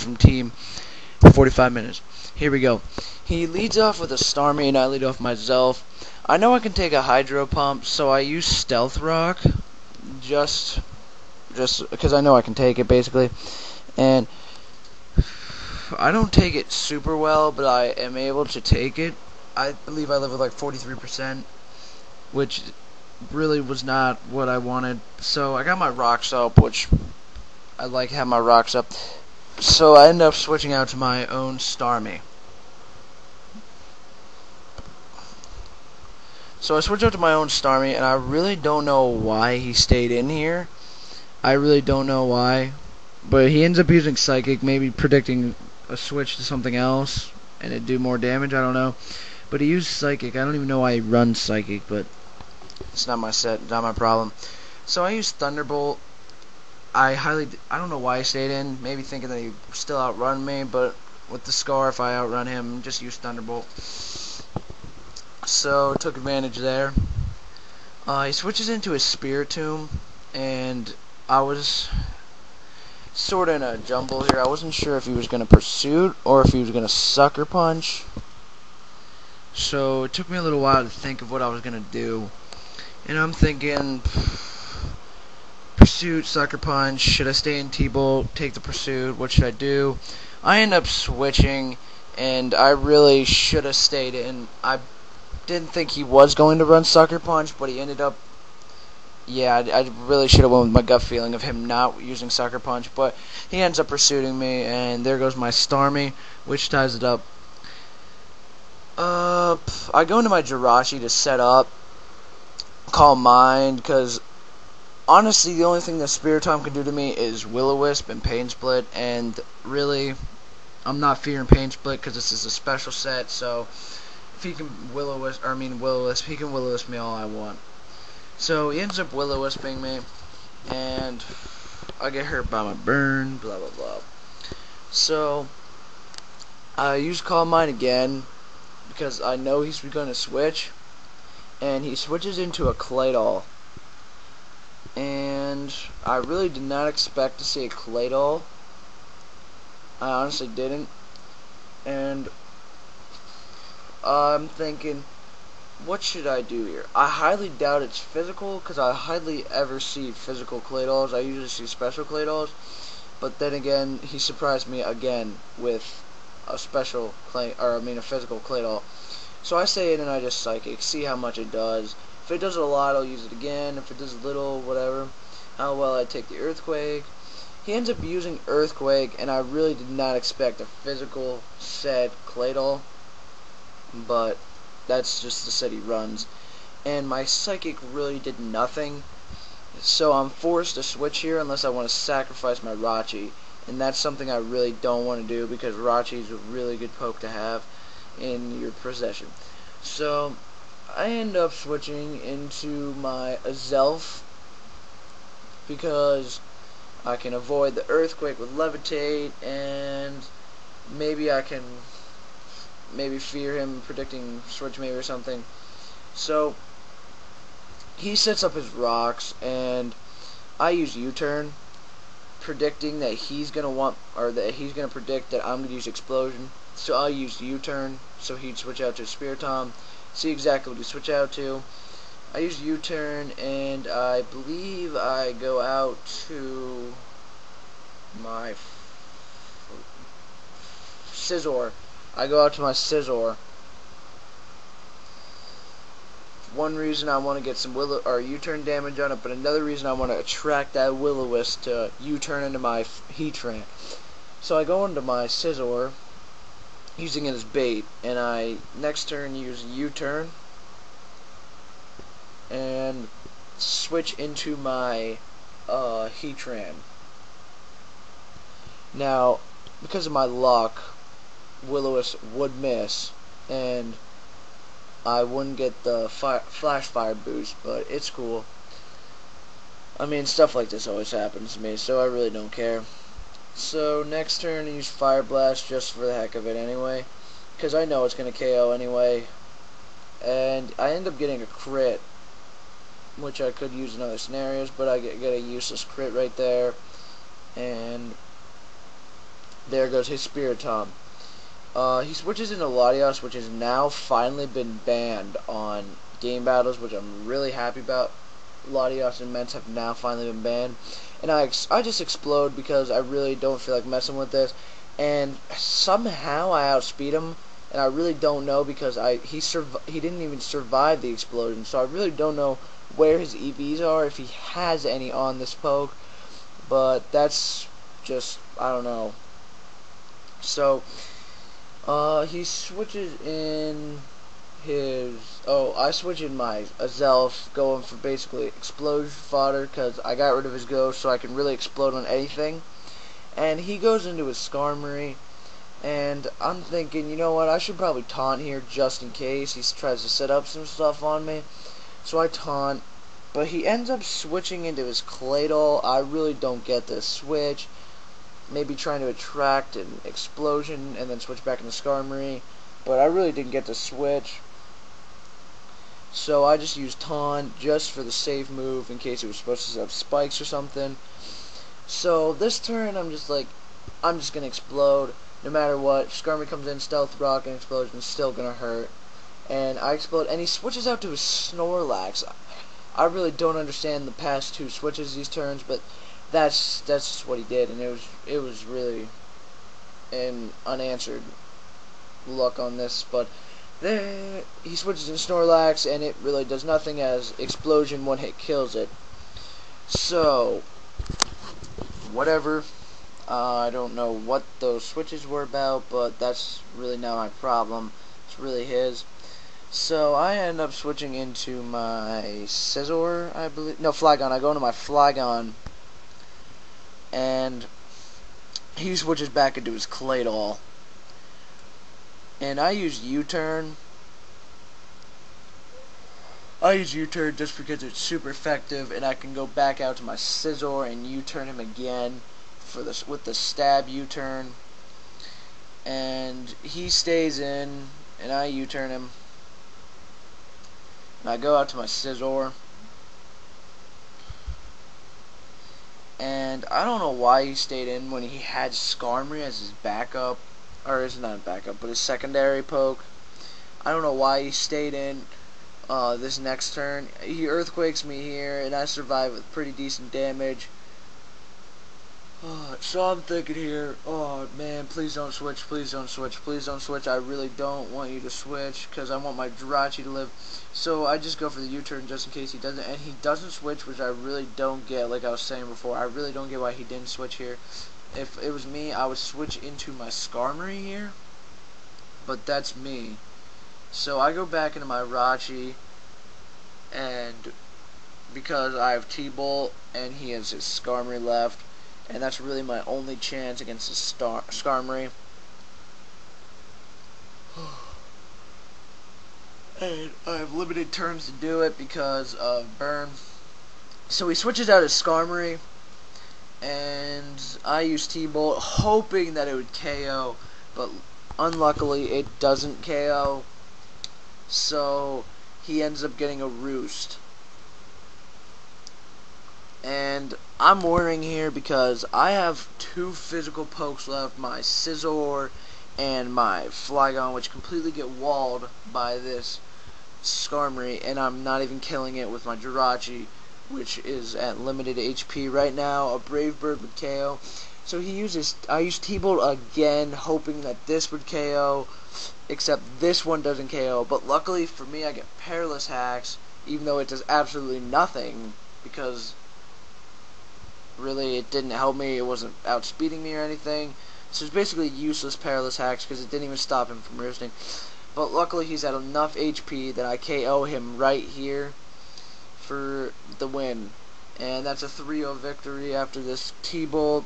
from team for 45 minutes. Here we go. He leads off with a Starmie, and I lead off myself. I know I can take a Hydro Pump, so I use Stealth Rock, just because I know I can take it, basically. And I don't take it super well, but I am able to take it. I believe I live with like 43%, which really was not what I wanted. So I got my rocks up, which I like having my rocks up. So I ended up switching out to my own Starmie. So I switched out to my own Starmie, and I really don't know why he stayed in here. I really don't know why. But he ends up using Psychic, maybe predicting a switch to something else, and it'd do more damage, I don't know. But he used Psychic. I don't even know why he runs Psychic, but it's not my set, not my problem. So I used Thunderbolt. I don't know why he stayed in, maybe thinking that he still outrun me, but with the Scarf, I outrun him, just used Thunderbolt. So, took advantage there. He switches into his Spiritomb, and I was sort of in a jumble here. I wasn't sure if he was going to Pursuit or if he was going to Sucker Punch. So, it took me a little while to think of what I was going to do. And I'm thinking, Pursuit, Sucker Punch, should I stay in T-Bolt, take the Pursuit, what should I do? I end up switching, and I really should have stayed in. I didn't think he was going to run Sucker Punch, but he ended up, yeah, I really should have went with my gut feeling of him not using Sucker Punch, but he ends up pursuing me, and there goes my Starmie, which ties it up. I go into my Jirachi to set up, Calm Mind, because honestly, the only thing that Spiritomb can do to me is Will-O-Wisp and Pain Split, and really, I'm not fearing Pain Split because this is a special set, so if he can Will-O-Wisp, he can Will-O-Wisp me all I want. So he ends up Will-O-Wisping me, and I get hurt by my burn, blah blah blah. So I use Calm Mind again, because I know he's going to switch, and he switches into a Claydol. And I really did not expect to see a Claydol. I honestly didn't. And I'm thinking, what should I do here? I highly doubt it's physical, because I hardly ever see physical Claydols. I usually see special Claydols. But then again, he surprised me again with a special a physical Claydol. So I say it and I just Psychic, see how much it does. If it does a lot, I'll use it again. If it does little, whatever. How well I take the Earthquake. He ends up using Earthquake, and I really did not expect a physical set Claydol. But that's just the set he runs. And my Psychic really did nothing. So I'm forced to switch here unless I want to sacrifice my Rachi. And that's something I really don't want to do, because Rachi is a really good poke to have in your possession. So I end up switching into my Azelf, because I can avoid the Earthquake with Levitate, and maybe I can fear him predicting switch maybe or something. So he sets up his rocks, and I use U-turn, predicting that he's gonna predict that I'm gonna use Explosion. So I'll use U-turn, so he'd switch out to Spiritomb. See exactly what he switch out to. I use U-turn, and I believe I go out to my Scizor. I go out to my Scizor. One reason I want to get some U-turn damage on it, but another reason I want to attract that Will-O-Wisp to U-turn into my Heatran. So I go into my Scizor, using it as bait, and I next turn use U-turn and switch into my Heatran. Now, because of my luck, Will-O-Wisp would miss, and I wouldn't get the Flash Fire boost, but it's cool. I mean, stuff like this always happens to me, so I really don't care. So next turn I use Fire Blast just for the heck of it anyway, because I know it's going to KO anyway. And I end up getting a crit, which I could use in other scenarios, but I get a useless crit right there. And There goes his Spiritomb. He switches into Latios, which has now finally been banned on game battles, which I'm really happy about. Latios and Ments have now finally been banned, and I just explode because I really don't feel like messing with this, and somehow I outspeed him, and I really don't know because he didn't even survive the explosion, so I really don't know where his EVs are, if he has any on this poke, but that's just, I don't know. So he switches in his. Oh, I switch in my Azelf, going for basically explosion fodder because I got rid of his ghost, so I can really explode on anything. And he goes into his Skarmory, and I'm thinking, you know what? I should probably taunt here just in case he tries to set up some stuff on me. So I taunt, but he ends up switching into his Claydol. I really don't get this switch. Maybe trying to attract an explosion and then switch back into Skarmory, but I really didn't get the switch. So I just used Taunt just for the safe move in case it was supposed to set up spikes or something. So this turn I'm just gonna explode no matter what. Skarmory comes in, Stealth Rock and Explosion is still gonna hurt. And I explode, and he switches out to his Snorlax. I really don't understand the past two switches these turns, but that's just what he did, and it was really an unanswered luck on this. But there he switches in Snorlax, and it really does nothing as Explosion one hit kills it. So whatever. I don't know what those switches were about, but that's really not my problem. It's really his. So I end up switching into my Scizor, I believe. No, Flygon. I go into my Flygon, and he switches back into his Claydol. And I use U-turn. I use U-turn just because it's super effective, and I can go back out to my Scizor and U-turn him again for this with the stab U-turn. And he stays in, and I U-turn him. And I go out to my Scizor. And I don't know why he stayed in when he had Skarmory as his backup. Or it's not a backup, but his secondary poke. I don't know why he stayed in this next turn. He Earthquakes me here, and I survive with pretty decent damage. So I'm thinking here, oh man, please don't switch, please don't switch, please don't switch. I really don't want you to switch because I want my Jirachi to live. So I just go for the U-turn just in case he doesn't, and he doesn't switch, which I really don't get. Like I was saying before, I really don't get why he didn't switch here. If it was me, I would switch into my Skarmory here, but that's me. So I go back into my Rachi, and because I have T-Bolt and he has his Skarmory left, and that's really my only chance against his Skarmory. And I have limited turns to do it because of burn. So he switches out his Skarmory, and I use T-Bolt hoping that it would KO, but unluckily it doesn't KO. So he ends up getting a Roost. And I'm worrying here because I have two physical pokes left, my Scizor and my Flygon, which completely get walled by this Skarmory, and I'm not even killing it with my Jirachi, which is at limited HP right now. A Brave Bird would KO. So I use T-Bolt again, hoping that this would KO, except this one doesn't KO. But luckily for me, I get Perilous Hacks, even though it does absolutely nothing, because really it didn't help me. It wasn't outspeeding me or anything. So it's basically useless Perilous Hacks because it didn't even stop him from roosting. But luckily he's at enough HP that I KO him right here for the win. And that's a 3-0 victory after this T-Bolt.